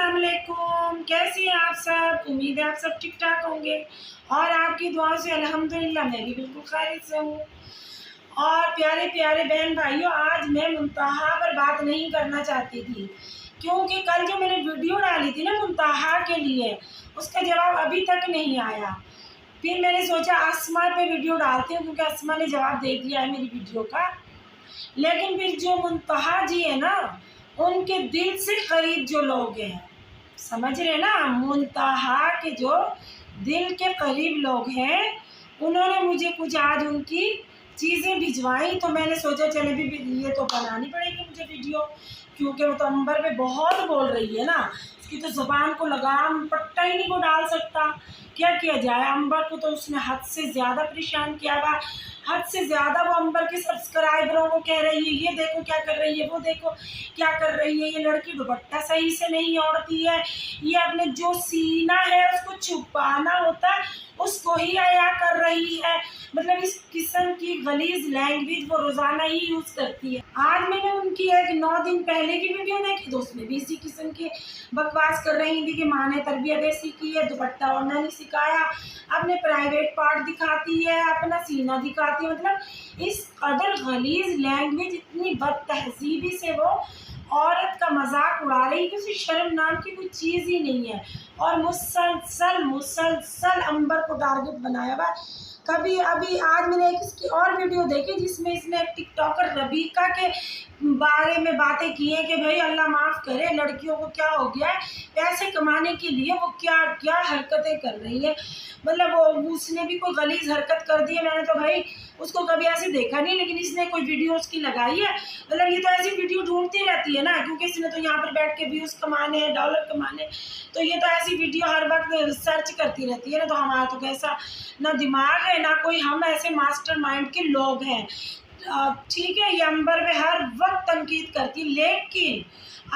अस्सलाम वालेकुम, कैसे हैं आप सब। उम्मीद है आप सब ठीक ठाक होंगे और आपकी दुआ से अल्हम्दुलिल्लाह मैं भी बिल्कुल खैरियत से हूँ। और प्यारे प्यारे बहन भाइयों, आज मैं मुंतहा पर बात नहीं करना चाहती थी, क्योंकि कल जो मैंने वीडियो डाली थी ना मुंतहा के लिए, उसका जवाब अभी तक नहीं आया। फिर मैंने सोचा अस्मा पे वीडियो डालती हूँ, क्योंकि अस्मा ने जवाब दे दिया है मेरी वीडियो का। लेकिन फिर जो मुंतहा जी है ना, उनके दिल से करीब जो लोग हैं, समझ रहे ना, मुंतहा के जो दिल के करीब लोग हैं, उन्होंने मुझे कुछ आज उनकी चीज़ें भिजवाई। तो मैंने सोचा चले भी ये तो बनानी पड़ेगी मुझे वीडियो, क्योंकि वो तो अंबर पे बहुत बोल रही है ना, उसकी तो ज़बान को लगाम पट्टा ही नहीं को डाल सकता। क्या किया जाए, अंबर को तो उसने हद से ज़्यादा परेशान किया हुआ, हद से ज़्यादा वो अंबर के सब्सक्राइबरों को कह रही है ये देखो क्या कर रही है, वो देखो क्या कर रही है, ये लड़की दुपट्टा सही से नहीं ओढ़ती है, ये अपने जो सीना है उसको छुपाना होता है उसको ही आया कर रही है। मतलब इस किस्म की गलीज लैंग्वेज वो रोज़ाना ही यूज़ करती है। आज मैंने उनकी एक 9 दिन पहले की वीडियो देखी, तो उसमें भी इसी किस्म की बकवास कर रही थी कि माँ ने तरबियत ऐसी की है, दुपट्टा ओढ़ना नहीं सिखाया, अपने प्राइवेट पार्ट दिखाती है, अपना सीना दिखाती है। मतलब इस कदर गलीज लैंग्वेज, इतनी बदतहजीबी से वो औरत का मजाक उड़ा रही कि उसे शर्म नाम की कोई चीज़ ही नहीं है। और मुसलसल अंबर को टारगेट बनाया हुआ। कभी अभी आज मैंने एक इसकी और वीडियो देखी जिसमें इसने एक टिकटॉकर रबीका के बारे में बातें की हैं कि भाई अल्लाह माफ़ करे, लड़कियों को क्या हो गया है, पैसे कमाने के लिए वो क्या क्या हरकतें कर रही है। मतलब वो उसने भी कोई गलीज हरकत कर दी है। मैंने तो भाई उसको कभी ऐसे देखा नहीं, लेकिन इसने कोई वीडियो उसकी लगाई है। मतलब ये तो ऐसी वीडियो ढूंढती रहती है ना, क्योंकि इसने तो यहाँ पर बैठ के व्यूज़ कमाने हैं, डॉलर कमाने, तो ये तो ऐसी वीडियो हर वक्त सर्च करती रहती है ना। तो हमारा तो कैसा ना दिमाग है ना कोई, हम ऐसे मास्टरमाइंड के लोग हैं। ठीक है, ये अंबर में हर वक्त तनकीद करती, लेकिन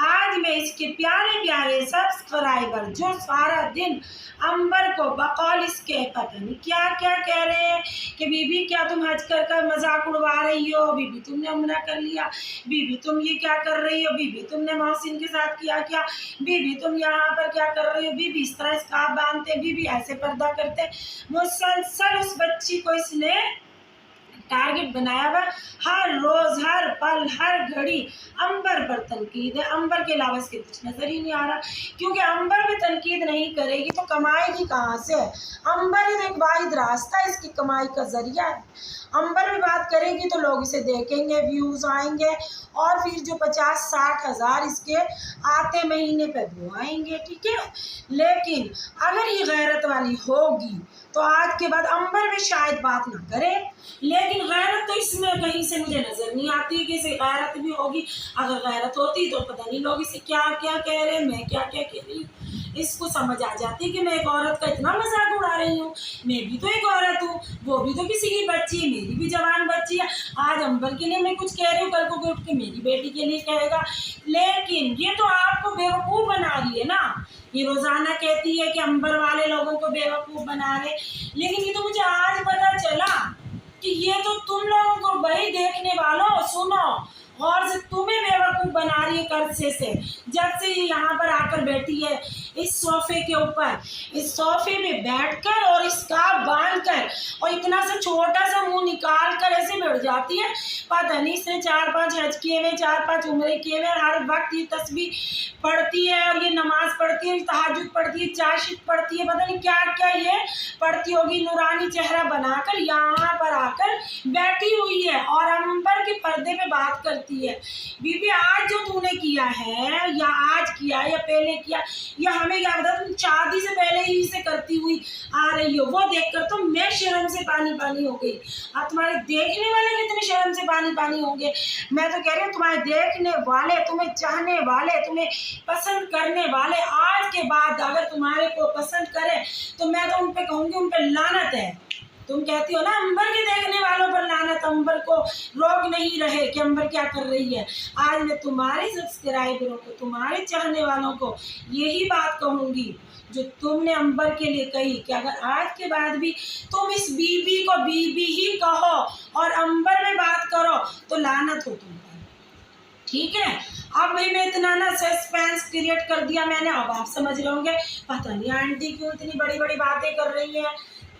आज मैं इसके प्यारे प्यारे सब्सक्राइबर जो सारा दिन अंबर को बकौल इसके पता नहीं क्या क्या कह रहे हैं कि बीबी क्या तुम हज कर मजाक उड़वा रही हो, बीबी तुमने उम्रा कर लिया, बीबी तुम ये क्या कर रही हो, बीबी तुमने मोहसिन के साथ किया क्या, बीबी तुम यहाँ पर क्या कर रही हो, बीबी इस तरह स्कार्फ बांधते, बीबी ऐसे पर्दा करते। मुसलसल उस बच्ची को इसने टारगेट बनाया हुआ। हर रोज हर पल हर घड़ी अंबर पर तनकीद है। अंबर के अलावा इसके कुछ नजर ही नहीं आ रहा, क्योंकि अंबर में तनकीद नहीं करेगी तो कमाएगी कहाँ से। अंबर ही तो एक वाहिद रास्ता है इसकी कमाई का जरिया है। अंबर में बात करेगी तो लोग इसे देखेंगे, व्यूज़ आएंगे, और फिर जो 50-60 हज़ार इसके आते महीने पे वो आएंगे। ठीक है, लेकिन अगर ये गैरत वाली होगी तो आज के बाद अंबर में शायद बात ना करे, लेकिन गैरत तो इसमें कहीं से मुझे नज़र नहीं आती कि इसे गैरत भी होगी। अगर गैरत होती तो पता नहीं लोग इसे क्या क्या कह रहे हैं, मैं क्या क्या कह रही हूँ। इसको समझ आ जाती कि मैं एक औरत का इतना मजाक उड़ा रही हूँ, मैं भी तो एक औरत हूँ, वो भी तो किसी की बच्ची है, मेरी भी जवान बच्ची है। आज अंबर के लिए मैं कुछ कह रही हूँ, कल को उठ के मेरी बेटी के लिए कहेगा। लेकिन ये तो आपको बेवकूफ़ बना रही है ना। ये रोज़ाना कहती है कि अंबर वाले लोगों को बेवकूफ़ बना रहे, लेकिन ये तो मुझे आज पता चला कि ये तो तुम लोगों को, भाई देखने वालों सुनो, और से तुम्हें बेवकूफ़ बना रही है कर्से से। जब से ये यहाँ पर आकर बैठी है इस सोफे के ऊपर, इस सोफे में बैठकर और स्कार्फ बांधकर और इतना सा छोटा सा मुंह निकाल कर ऐसे बैठ जाती है। पता नहीं इसने 4-5 हज किए हुए, 4-5 उम्रे किए हुए, हर वक्त ये तस्बीह पढ़ती है और ये नमाज पढ़ती है, तहज्जुद पढ़ती है, चाशिद पढ़ती है, पता नहीं क्या क्या ये पढ़ती होगी। नूरानी चेहरा बनाकर यहाँ पर आकर बैठी हुई है और अंबर के पर्दे पे बात करती है। बीबी आज जो तूने किया है, या आज किया या पहले किया, या हमें क्या पता, तुम शादी से पहले ही इसे करती हुई आ रही हो। वो देखकर तो मैं शर्म से पानी पानी हो गई। अब तुम्हारे देखने वाले कितने शर्म से पानी पानी होंगे। मैं तो कह रही हूँ तुम्हारे देखने वाले, तुम्हें चाहने वाले, तुम्हें पसंद करने वाले आज के बाद अगर तुम्हारे को पसंद करें तो मैं तो उन पे कहूँगी उन पे लानत है। तुम कहती हो ना अंबर के देखने वालों पर लानत, अंबर को रोक नहीं रहे कि अंबर क्या कर रही है। आज मैं तुम्हारे सब्सक्राइबरों को, तुम्हारे चाहने वालों को यही बात कहूँगी जो तुमने अंबर के लिए कही कि अगर आज के बाद भी तुम इस बीबी को बीबी ही कहो और अंबर में बात करो तो लानत हो तुम पर। ठीक है, अब भाई मैं इतना ना सस्पेंस क्रिएट कर दिया मैंने, अब आप समझ रहे होंगे पता नहीं आंटी क्यों इतनी बड़ी बड़ी बातें कर रही हैं।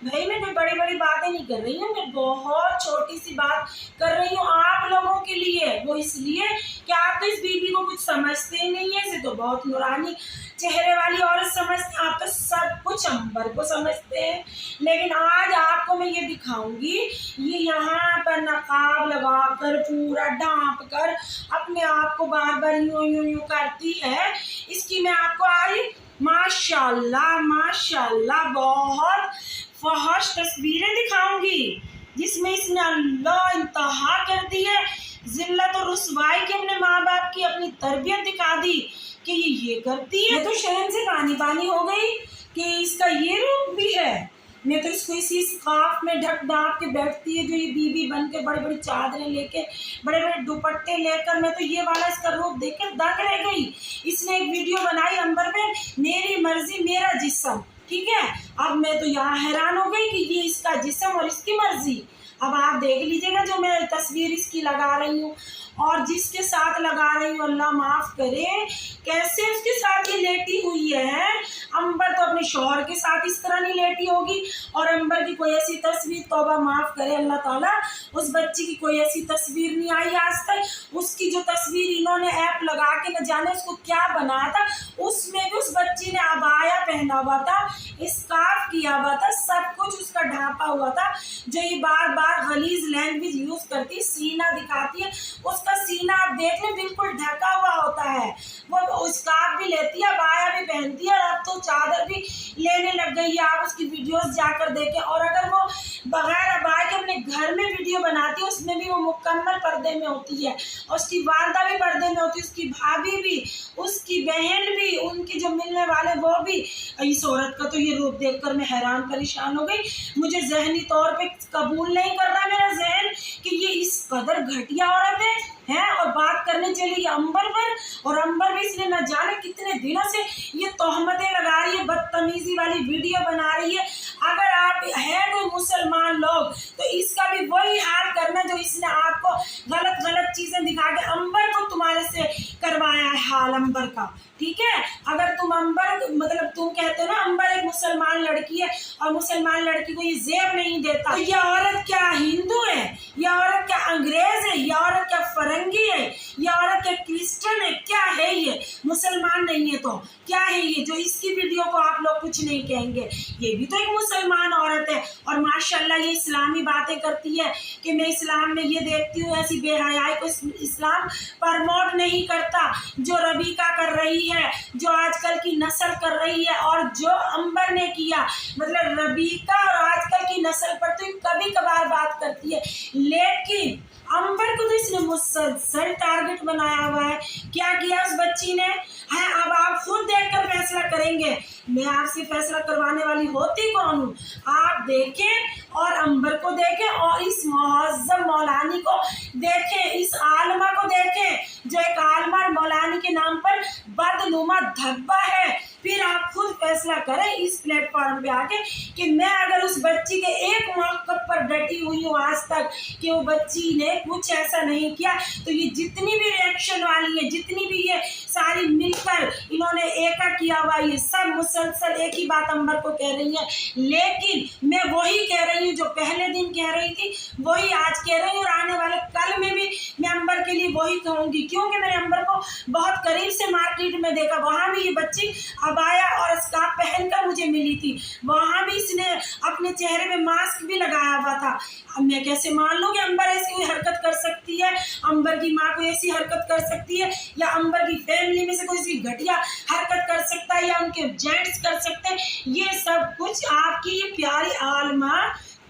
भाई मैं कोई बड़ी बड़ी बातें नहीं कर रही हूँ, मैं बहुत छोटी सी बात कर रही हूँ आप लोगों के लिए। वो इसलिए कि आप तो इस बीबी को कुछ समझते ही नहीं है, इसे तो बहुत नूरानी चेहरे वाली औरत समझते हैं, आप तो सब कुछ अंबर को समझते हैं। लेकिन आज आपको मैं ये दिखाऊंगी, ये यहाँ पर नकाब लगा कर पूरा ढांप कर अपने आप को बार बार यूं यूं यूं करती है, इसकी मैं आपको आज माशाल्लाह माशाल्लाह बहुत फहश तस्वीरें दिखाऊंगी, जिसमें इसने अल्लाह इंतहा कर दी है, जिल्लत और रुसवाई की अपने माँ बाप की अपनी तरबियत दिखा दी कि ये करती है। तो शर्म से पानी पानी हो गई कि इसका ये रूप भी है। मैं तो इसको इसी स्कार्फ में ढक ढाक के बैठती है, जो ये बीबी बन के बड़ी बड़ी चादरें लेके बड़े बड़े दुपट्टे लेकर, मैं तो ये वाला इसका रूप देखकर दंग रह गई। इसने एक वीडियो बनाई अंबर पे, मेरी मर्जी मेरा जिस्म, ठीक है। अब मैं तो यहाँ हैरान हो गई कि ये इसका जिस्म और इसकी मर्जी। अब आप देख लीजिएगा जो मैं तस्वीर इसकी लगा रही हूँ और जिसके साथ लगा रही हूँ, अल्लाह माफ़ करे कैसे उसके साथ ये लेटी हुई है। अंबर तो अपने शौहर के साथ इस तरह नहीं लेटी होगी, और अंबर की कोई ऐसी तस्वीर, तौबा माफ़ करे अल्लाह ताला, उस बच्ची की कोई ऐसी तस्वीर नहीं आई आज तक। उसकी जो तस्वीर इन्होंने ऐप लगा के न जाने उसको क्या बनाया था, उसमें भी उस बच्ची ने अबाया पहना हुआ था, स्कार्फ किया हुआ था, सब कुछ उसका ढांपा हुआ था। जो ये बार बार गलीज लैंग्वेज यूज़ करती, सीना दिखाती है, उसका सीना आप देख लें बिल्कुल ढका हुआ होता है। वो स्कार्फ भी लेती है, अबाया भी पहनती है, और अब तो चादर भी लेने लग गई है। आप उसकी वीडियोस जाकर देखें, और अगर वो बगैर अबाया के अपने घर में वीडियो बनाती है, उसमें भी वो मुकम्मल पर्दे में होती है, और उसकी वालदा भी पर्दे में होती है, उसकी भाभी भी, उसकी बहन भी, उनके जो मिलने वाले वो भी। इस औरत का तो ये रूप देखकर मैं हैरान परेशान हो गई। मुझे जहनी तौर पे कबूल नहीं कर रहा मेरा जहन कि ये इस कदर घटिया औरत है और बात करने चली अंबर पर, और अंबर भी इसने न जाने कितने दिनों से ये तोहमतें लगा रही है, बदतमीजी वाली वीडियो बना रही है। अगर आप हैं कोई मुसलमान लोग तो इसका भी वही हाल करना जो इसने आपको गलत गलत चीज़ें दिखा के अंबर को तुम्हारे से करवाया है, हाल अंबर का, ठीक है। अगर तुम अंबर मतलब तुम कहते हो ना अंबर एक मुसलमान लड़की है और मुसलमान लड़की को ये जेब नहीं देता, तो ये औरत क्या हिंदू है, ये औरत क्या अंग्रेज है, ये औरत क्या फरंगी है, ये औरत क्या क्रिश्चियन है, क्या है ये? मुसलमान नहीं है तो क्या है ये जो इसकी वीडियो को आप लोग कुछ नहीं कहेंगे? ये भी तो एक मुसलमान औरत है, और माशाल्लाह ये इस्लामी बातें करती है कि मैं इस्लाम में ये देखती हूँ, ऐसी बेहयाई को इस्लाम प्रमोट नहीं करता। जो रबीका कर रही है, जो आजकल की नस्ल कर रही है, और जो अंबर ने किया, मतलब रबीका और आजकल की नस्ल पर तो कभी कभार बात करती है, लेकिन अंबर को तो इसने मुसलसल टारगेट बनाया हुआ है। क्या किया उस बच्ची ने है, अब आप खुद देखकर फैसला करेंगे। मैं आपसे फैसला करवाने वाली होती कौन हूँ? आप देखें और अंबर को देखें और इस मुअज़्ज़म मौलानी को देखें, इस आलमा को देखें जो एक आलमा और मौलानी के नाम पर बदनुमा धब्बा है। फिर आप खुद फैसला करें इस प्लेटफॉर्म पे आके कि मैं अगर उस बच्ची के एक मौक़िफ़ पर डटी हुई हूँ आज तक कि वो बच्ची ने कुछ ऐसा नहीं किया, तो ये जितनी भी रिएक्शन वाली है, जितनी भी ये सारी मिलकर इन्होंने एका किया हुआ, ये सब मुसलसल एक ही बात अंबर को कह रही है। लेकिन मैं वही कह रही हूँ जो पहले दिन कह रही थी, वही आज कह रही हूँ, और आने वाले कल में भी मैं अंबर के लिए वही कहूँगी, क्योंकि मैंने अंबर को बहुत करीब से मार्केट में देखा। वहाँ भी ये बच्ची अबाया और स्कार्फ पहनकर मुझे मिली थी, वहाँ भी इसने अपने चेहरे पे मास्क भी लगाया हुआ था। अब मैं कैसे मान लूँ कि अंबर ऐसी कोई हरकत कर सकती है, अंबर की माँ को ऐसी हरकत कर सकती है, या अंबर की फैमिली में से कोई सी घटिया हरकत कर सकता है, या उनके जेंट्स कर सकते हैं? ये सब कुछ आपकी ये प्यारी आलमा,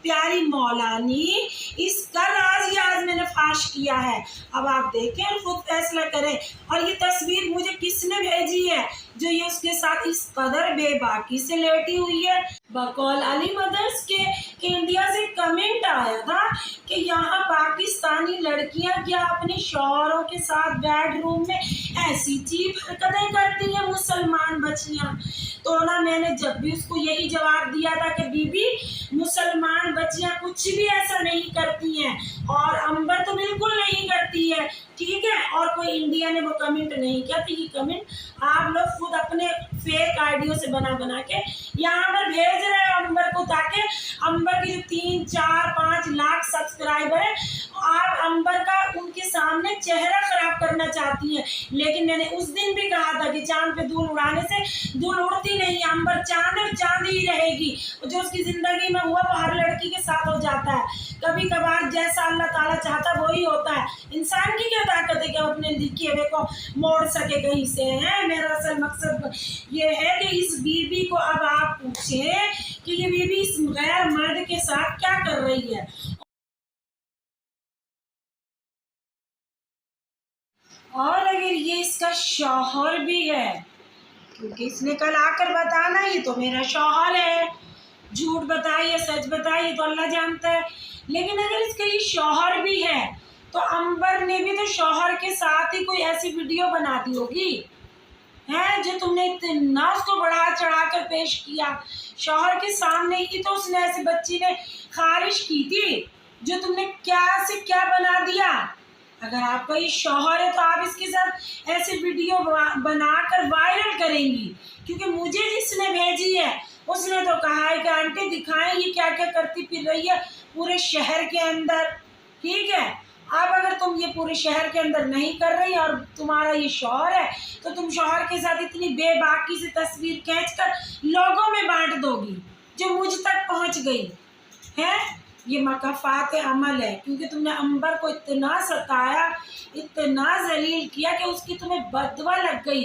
प्यारी मौलानी, इसका राज ही आज मैंने फाश किया है। अब आप देखें और खुद फैसला करें। और ये तस्वीर मुझे किसने भेजी है? जो ये उसके साथ इस कदर बेबाकी से लेटी हुई है। बकौल अली मदर्स के इंडिया से कमेंट आया था कि यहाँ पाकिस्तानी लड़कियाँ क्या अपने शौहरों के साथ बेडरूम में ऐसी चीप हरकतें करती हैं मुसलमान बच्चियाँ। तो ना मैंने जब भी उसको यही जवाब दिया था कि बीबी मुसलमान बच्चियाँ कुछ भी ऐसा नहीं करती हैं, और अंबर तो बिल्कुल नहीं करती है, ठीक है। और कोई इंडिया ने वो कमेंट नहीं किया, तो ये कमेंट आप लोग खुद अपने फेक आईडियो से बना के यहाँ पर भेज रहे हैं अंबर को, ताकि अंबर की जो 3, 4, 5 लाख सब्सक्राइबर है, आप अंबर का उनके सामने चेहरा खराब करना चाहती हैं। लेकिन मैंने उस दिन भी कहा था कि चांद पे धूल उड़ाने से धूल उड़ती नहीं, अंबर चांद और चांद ही रहेगी। जो उसकी जिंदगी में हुआ वो हर लड़की के साथ हो जाता है, कभी कभार जैसा अल्लाह ताला चाहता है वही होता है। इंसान की क्या ताकत है कि वो अपने लिखे हुए को मोड़ सके कहीं से, है। मेरा असल मकसद ये है कि इस बीबी को अब आप पूछें कि ये बीबी इस गैर मर्द के साथ क्या कर रही है। और अगर ये इसका शौहर भी है, क्योंकि इसने कल आकर बताना ये तो मेरा शौहर है, झूठ बताइए सच बताइए तो अल्लाह जानता है। लेकिन अगर इसका ये शौहर भी है तो अंबर ने भी तो शौहर के साथ ही कोई ऐसी वीडियो बना दी होगी, है, जो तुमने इतना उसको बढ़ा चढ़ा कर पेश किया। शौहर के सामने ही तो उसने ऐसी बच्ची ने खारिश की थी, जो तुमने क्या से क्या बना दिया। अगर आपका ये शौहर है तो आप इसके साथ ऐसे वीडियो बनाकर वायरल करेंगी, क्योंकि मुझे जिसने भेजी है उसने तो कहा है कि आंटी दिखाएं ये क्या क्या करती फिर रही है पूरे शहर के अंदर, ठीक है। अब अगर तुम ये पूरे शहर के अंदर नहीं कर रही और तुम्हारा ये शौहर है, तो तुम शौहर के साथ इतनी बेबाकी से तस्वीर खींचकर लोगों में बांट दोगी, जो मुझ तक पहुंच गई है। ये मकाफात अमल है, क्योंकि तुमने अंबर को इतना सताया, इतना जलील किया कि उसकी तुम्हें बददुआ लग गई।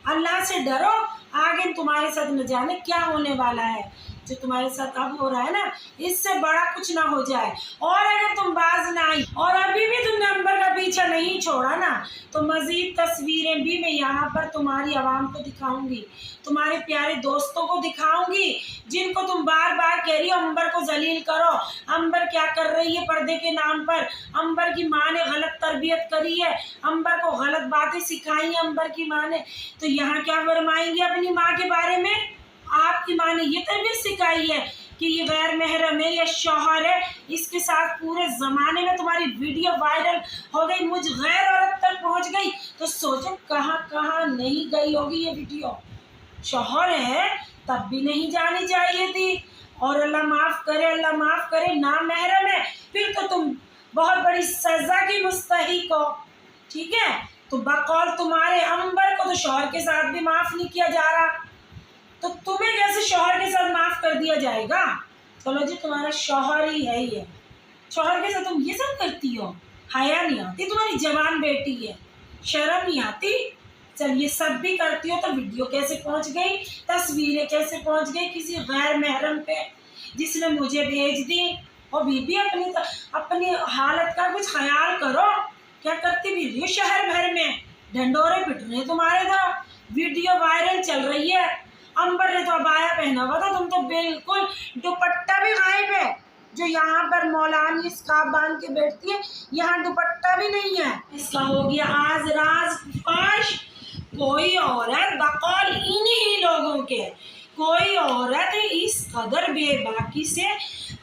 अल्लाह से डरो, आगे तुम्हारे साथ न जाने क्या होने वाला है। जो तुम्हारे साथ अब हो रहा है ना, इससे बड़ा कुछ ना हो जाए। और अगर तुम बाज ना आई और अभी भी तुमने अंबर का पीछा नहीं छोड़ा ना, तो मज़ीद तस्वीरें भी मैं यहाँ पर तुम्हारी आवाम को दिखाऊंगी, तुम्हारे प्यारे दोस्तों को दिखाऊंगी, जिनको तुम बार बार कह रही हो अंबर को जलील करो। अंबर क्या कर रही है पर्दे के नाम पर? अंबर की माँ ने गलत तरबियत करी है, अंबर को गलत बातें सिखाई हैं अंबर की माँ ने। तो यहाँ क्या फरमाएंगी अपनी माँ के बारे में? आपकी माँ ने ये तरबियत सिखाई है कि ये गैर महरम है, ये शौहर है, इसके साथ पूरे ज़माने में तुम्हारी वीडियो वायरल हो गई, मुझ गैर औरत तक पहुंच गई। तो सोचो कहाँ कहाँ नहीं गई होगी ये वीडियो। शौहर है तब भी नहीं जानी चाहिए थी, और अल्लाह माफ़ करे, अल्लाह माफ़ करे, ना महरम है फिर तो तुम बहुत बड़ी सज़ा की मुस्तहिक हो, ठीक है। तो बकौल तुम्हारे अंबर को तो शौहर के साथ भी माफ़ नहीं किया जा रहा, तो तुम्हें कैसे शौहर के साथ माफ़ कर दिया जाएगा? चलो जी, तुम्हारा शौहर ही है, ये शौहर के साथ तुम ये सब करती हो, हया नहीं आती? तुम्हारी जवान बेटी है, शर्म नहीं आती? चल ये सब भी करती हो तो वीडियो कैसे पहुंच गई, तस्वीरें कैसे पहुंच गई किसी गैर महरम पे, जिसने मुझे भेज दी? और बीबी अपनी हालत का कुछ ख्याल करो। क्या करती वीडियो शहर भर में ढंडोरे पिट रहे तुम्हारे, तो वीडियो वायरल चल रही है। अंबर ने तो अबाया पहना हुआ था, तुम तो बिल्कुल दुपट्टा भी गायब है। जो यहाँ पर मौलानी स्कार्फ बांध के बैठती है, यहाँ दुपट्टा भी नहीं है। इसका हो गया आज राज फाश। कोई औरत बकौल इन्हीं लोगों के, कोई औरत इस कदर बेबाकी से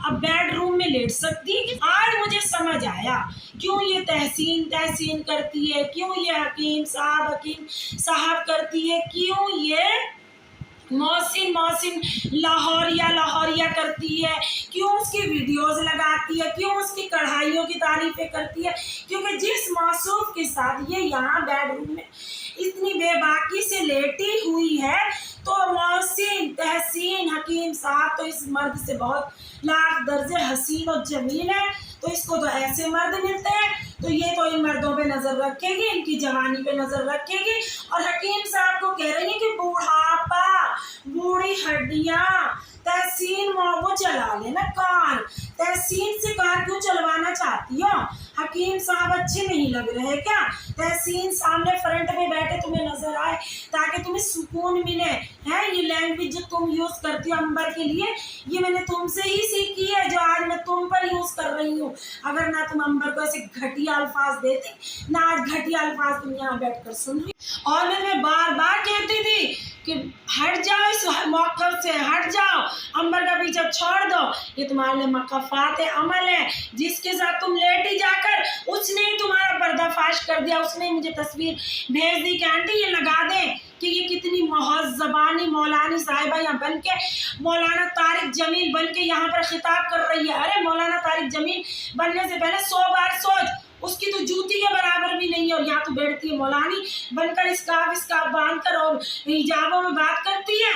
अब बेडरूम में लेट सकती है? आज मुझे समझ आया क्यों ये तहसीन करती है, क्यों ये हकीम साहब करती है, क्यों ये मौसिन लाहौरिया करती है, क्यों उसकी वीडियोस लगाती है, क्यों उसकी कढ़ाइयों की तारीफें करती है। क्योंकि जिस मौसूफ के साथ ये यहाँ बेडरूम में इतनी बेबाकी से लेटी हुई है, तो मौसिन तहसीन हकीम साहब तो इस मर्द से बहुत लाख दर्जे हसीन और जमील है, तो इसको तो ऐसे मर्द मिलते हैं, तो ये तो इन मर्दों पे नज़र रखेगी, इनकी जवानी पे नज़र रखेगी। और हकीम साहब को कह रही है कि बुढ़ापा, बूढ़ी हड्डियाँ, तहसीन वो चला लेना कार, तहसीन से कार क्यों चलवाना चाहती हो? हकीम साहब अच्छे नहीं लग रहे क्या? तहसीन सामने फ्रंट में बैठे तुम्हें नजर आए ताकि तुम्हें सुकून मिले। है ये लैंग्वेज जो तुम यूज करती हो अंबर के लिए, ये मैंने तुमसे ही सीखी है, जो आज मैं तुम पर यूज कर रही हूँ। अगर ना तुम अंबर को ऐसे घटिया अल्फाज देती, ना आज घटिया अल्फाज तुम यहाँ बैठकर सुन रही। और मैं बार बार कहती थी कि हट जाओ, इस मौक़िफ़ से हट जाओ, अंबर का पीछा छोड़ दो। ये तुम्हारे लिए मक़फ़ात अमल है, जिसके साथ तुम लेटी जाकर उसने ही तुम्हारा पर्दाफाश कर दिया। उसने मुझे तस्वीर भेज दी कि आंटी ये लगा दें कि ये कितनी मुहज़्ज़बानी मौलानी साहिबा यहाँ बन के मौलाना तारिक जमील बन के यहाँ पर खिताब कर रही है। अरे मौलाना तारिक जमील बनने से पहले 100 बार सोच, उसकी तो जूती के बराबर भी नहीं है, और यहाँ तो बैठती है मौलानी बनकर स्कार्फ बांध कर और हिजाबों में बात करती है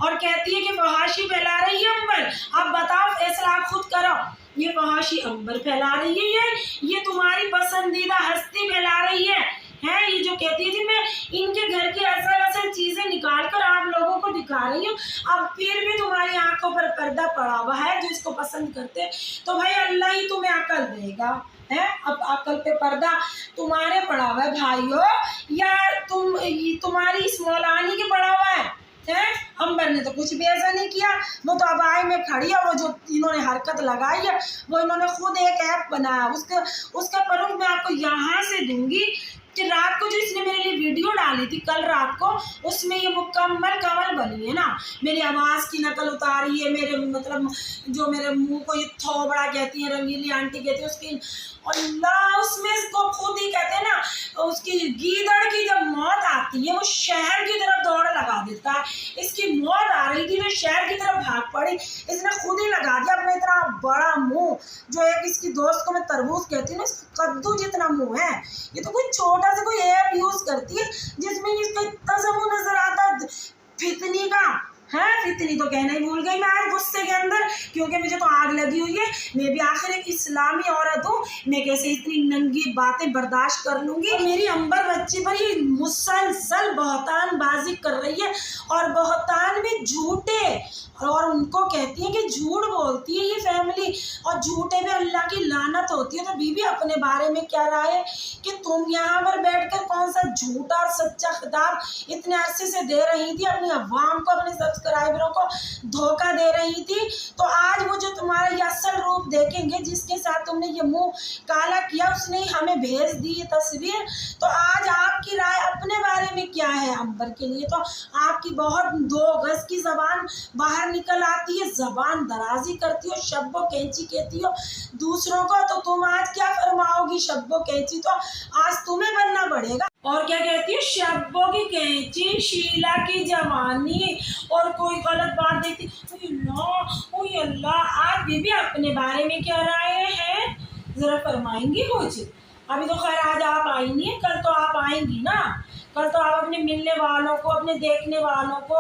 और कहती है कि फहाशी फैला रही है अंबर। अब बताओ, फैसला आप खुद करो, ये फहाशी अंबर फैला रही है, ये तुम्हारी पसंदीदा हस्ती फैला रही है ये जो कहती है जी मैं इनके घर की असल चीजें निकाल कर आप लोगों को दिखा रही हूँ। अब फिर भी तुम्हारी आंखों पर पर्दा पड़ा हुआ है जो इसको पसंद करते, तो भाई अल्लाह ही तुम्हें अकल देगा। अब अकल पे पर्दा तुम्हारे पड़ा हुआ है भाइयों, या तुम्हारी इस मौलानी के पड़ा हुआ है? अंबर ने तो कुछ भी ऐसा नहीं किया, वो तो अब आए में खड़ी है। वो जो इन्होंने हरकत लगाई है वो इन्होंने खुद एक ऐप बनाया, उसका प्रूफ मैं आपको यहाँ से दूंगी कि रात को जो इसने मेरे लिए वीडियो डाली थी कल रात को, उसमें ये मुकम्मल कमल बनी है ना, मेरी आवाज़ की नकल उतारी है, मेरे मतलब जो मेरे मुंह को ये थोबड़ा कहती है, रंगीली आंटी कहती है उसकी, अल्लाह उसमें इसको खुद ही कहते हैं ना, उसकी गीदड़ की जब मौत आती है वो शहर की तरफ दौड़ लगा देता है। इसकी मौत आ रही थी, मैं शहर की तरफ भाग पड़ी, इसने खुद ही लगा दिया अपना इतना बड़ा मुंह, जो एक इसकी दोस्त को मैं तरबूज कहती हूँ ना, इसका कद्दू जितना मुंह है। ये तो कोई छोटा सा कोई ऐप यूज करती है जिसमें इसका इतना सा मुंह नजर आता है, फितनी का फितनी तो कहना ही भूल गई मैं आज गुस्से के अंदर, क्योंकि मुझे तो आग लगी हुई है। मैं भी आखिर एक इस्लामी औरत हूँ, मैं कैसे इतनी नंगी बातें बर्दाश्त कर लूँगी। मेरी अंबर बच्ची पर ये मुसलसल बहतान बाजी कर रही है, और बहतान भी झूठे, और उनको कहती है कि झूठ बोलती है ये फैमिली, और झूठे में अल्लाह की लानत होती है। तो बीबी अपने बारे में क्या राय है कि तुम यहाँ पर बैठकर कौन सा झूठा और सच्चा खिताब इतने अरसे से दे रही थी, अपनी अवाम को, अपने सब्सक्राइबरों को धोखा दे रही थी। तो आज वो जो तुम्हारा ये असल रूप देखेंगे, जिसके साथ तुमने ये मुंह काला किया, उसने ही हमें भेज दी ये तस्वीर। तो आज आपकी राय अपने बारे में क्या है अंबर के लिए? तो आपकी बहुत 2 गज की जबान बाहर निकल आती है, जबान दराजी करती हो, शब्बो कैंची कहती हो दूसरों को। तो तुम आज क्या फरमाओगी? शब्बो कैंची तो आज तुम्हें बनना पड़ेगा। और क्या कहती है? शब्बो की कैंची, शीला की जवानी, और कोई गलत बात देखती, ओए अल्लाह। आज बीबी अपने बारे में क्या राय है, जरा फरमाएंगी कुछ? अभी तो खैर आज आप आई नहीं है, कल तो आप आएंगी ना। कल तो आप अपने मिलने वालों को, अपने देखने वालों को,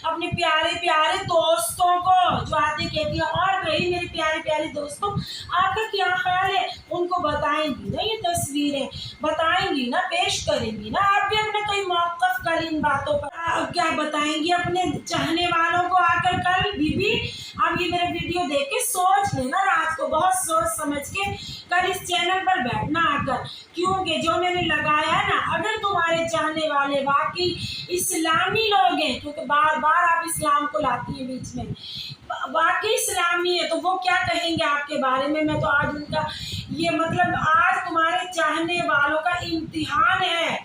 अपने प्यारे प्यारे दोस्तों को जो आते कहती है और भाई मेरे प्यारे प्यारे दोस्तों आपका क्या हाल है, उनको बताएंगी ना, ये तस्वीरें बताएंगी ना, पेश करेंगी ना। आप भी अपने कोई मौक़िफ़ कर इन बातों पर क्या बताएंगी अपने चाहने वालों को आकर कल? बीबी आप ये मेरा वीडियो देख के सोच लेना, रात को बहुत सोच समझ के कल इस चैनल पर बैठना आकर, क्योंकि जो मैंने लगाया है ना, अगर तुम्हारे चाहने वाले वाकई इस्लामी लोग हैं, क्योंकि बार बार आप इस्लाम को लाती हैं बीच में, वाकई इस्लामी है, तो वो क्या कहेंगे आपके बारे में? मैं तो आज उनका ये मतलब आज तुम्हारे चाहने वालों का इम्तिहान है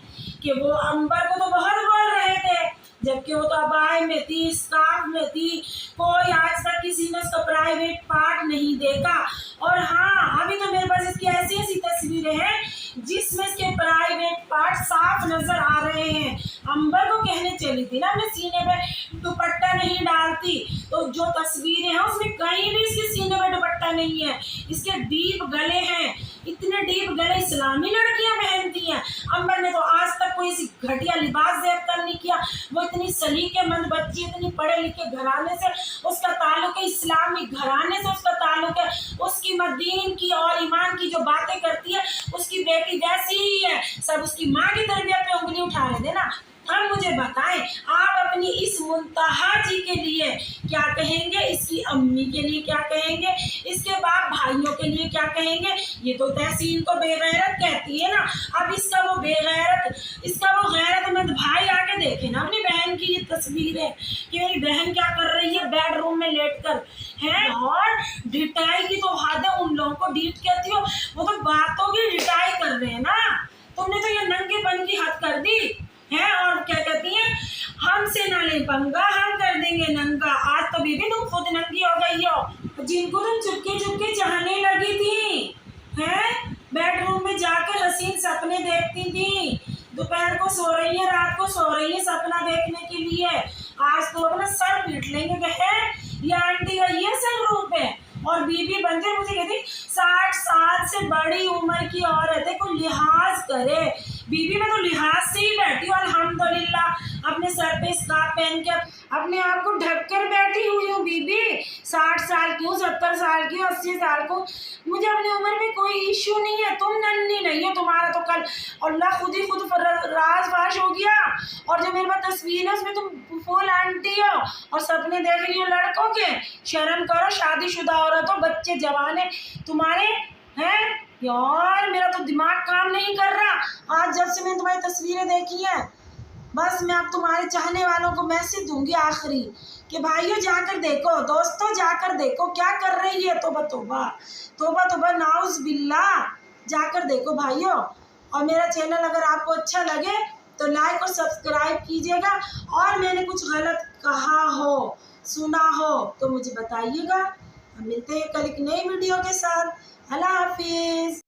कि वो अंबर को तो बहुत बोल रहे थे, जबकि वो तो अबाए में थी, स्कार्फ में थी, कोई आज तक किसी ने उसका प्राइवेट पार्ट नहीं देखा। और हाँ, अभी तो मेरे पास इसकी ऐसी ऐसी तस्वीरें हैं जिसमें इसके प्राइवेट पार्ट साफ नजर आ रहे हैं। अंबर को कहने चली थी ना अपने सीने पे दुपट्टा नहीं डालती, तो जो तस्वीरें हैं उसमें कहीं भी इसके सीने पे दुपट्टा नहीं है। इसके डीप गले हैं, इतने डीप गले इस्लामी लड़कियां पहनती हैं। अंबर ने तो आज तक कोई ऐसी घटिया लिबास देवता नहीं किया। वो इतनी सलीकेमंद बच्ची, इतनी पढ़े लिखे घराने से उसका ताल्लुक है, इस्लामी घराने से उसका ताल्लुक है, उसकी दीन की और ईमान की जो बातें करती है उसकी बेटी वैसी ही है। सब उसकी माँ की तरबियत पे उंगली उठा रहे थे ना। अब मुझे बताएं, आप अपनी इस मुंतहा जी के लिए क्या कहेंगे, इसकी अम्मी के लिए क्या कहेंगे, इसके बाप भाइयों के लिए क्या कहेंगे। ये तो तहसीन को बेगैरत कहती है ना। अब इसका वो गैरतमंद भाई आके देखे ना अपनी बहन की ये तस्वीर है कि मेरी बहन क्या कर रही है बेडरूम में लेट कर है। और ढिटाई की तो हद है, उन लोगों को ढीठ कहती हो, वो तो बातों की ढिटाई कर रहे हैं ना। तुमने तो ये नंगेपन की हद कर दी है। और क्या कहती हैं, हमसे ना ले पंगा, हम कर देंगे नंगा। आज तो बीबी तुम खुद नंगी हो गई हो। जिनको तुम चुपके चुपके चाहने लगी थी हैं, बेडरूम में जाकर हसीन सपने देखती थी, दोपहर को सो रही है, रात को सो रही है सपना देखने के लिए। आज तो अपना सर पीट लेंगे कहे ये आंटी का ये सब रूप है। और बीबी बनते मुझे कहती 60 साल से बड़ी उम्र की औरत है, कोई लिहाज करे। बीबी में तो लिहाज से ही बैठी हूँ अल्हम्दुलिल्लाह, अपने सर पे स्कार्फ पहन के अपने आप को ढक कर बैठी हुई हूँ। बीबी 60 साल की हूँ, 70 साल की हूँ, 80 साल को, मुझे अपनी उम्र में कोई इश्यू नहीं है। तुम नन्ही नहीं हो, तुम्हारा तो कल अल्लाह खुद ही खुद राज फाश हो गया। और जो मेरे पास तस्वीर है उसमें तुम फुल आंटी हो और सपने देख रही हो लड़कों के। शर्म करो, शादीशुदा औरत हो, बच्चे जवान है तुम्हारे हैं। यार मेरा तो दिमाग काम नहीं कर रहा आज जब से मैंने तुम्हारी तस्वीरें देखी हैं। बस मैं अब तुम्हारे चाहने वालों को मैसेज दूंगी आखिरी कि भाइयों जाकर देखो, दोस्तों जाकर देखो क्या कर रही है। तोबा तोबा तोबा तोबा नाउज़ बिल्लाह, जाकर देखो भाइयों। और मेरा चैनल अगर आपको अच्छा लगे तो लाइक और सब्सक्राइब कीजिएगा। और मैंने कुछ गलत कहा हो, सुना हो तो मुझे बताइएगा। हम मिलते हैं कल एक नई वीडियो के साथ। अल्लाह हाफिज़।